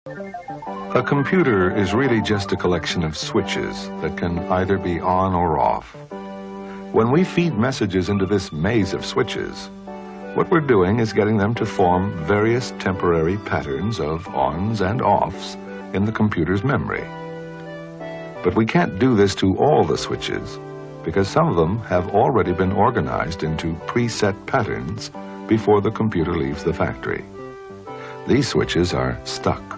A computer is really just a collection of switches that can either be on or off. When we feed messages into this maze of switches, what we're doing is getting them to form various temporary patterns of ons and offs in the computer's memory. But we can't do this to all the switches because some of them have already been organized into preset patterns before the computer leaves the factory. These switches are stuck,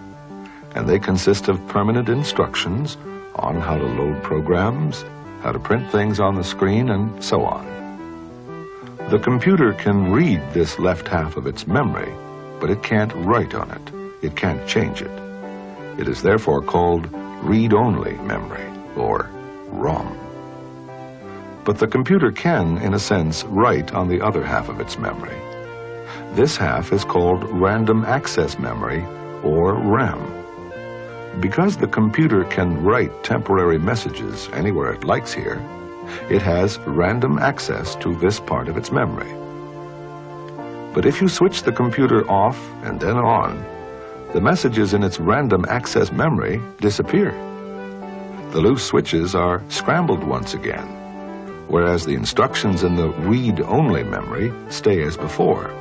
and they consist of permanent instructions on how to load programs, how to print things on the screen, and so on. The computer can read this left half of its memory, but it can't write on it. It can't change it. It is therefore called read-only memory, or ROM. But the computer can, in a sense, write on the other half of its memory. This half is called random access memory, or RAM. Because the computer can write temporary messages anywhere it likes here, it has random access to this part of its memory. But if you switch the computer off and then on, the messages in its random access memory disappear. The loose switches are scrambled once again, whereas the instructions in the read-only memory stay as before.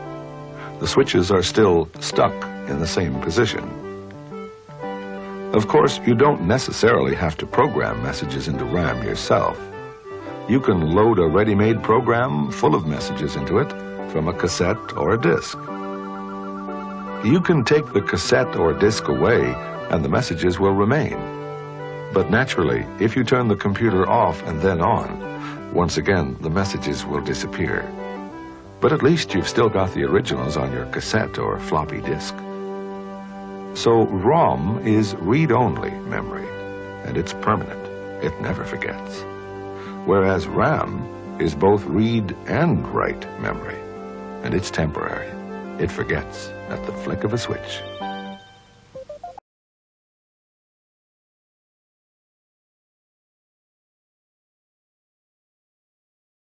The switches are still stuck in the same position. Of course, you don't necessarily have to program messages into RAM yourself. You can load a ready-made program full of messages into it from a cassette or a disk. You can take the cassette or disk away and the messages will remain. But naturally, if you turn the computer off and then on, once again the messages will disappear. But at least you've still got the originals on your cassette or floppy disk. So ROM is read-only memory, and it's permanent. It never forgets. Whereas RAM is both read and write memory, and it's temporary. It forgets at the flick of a switch.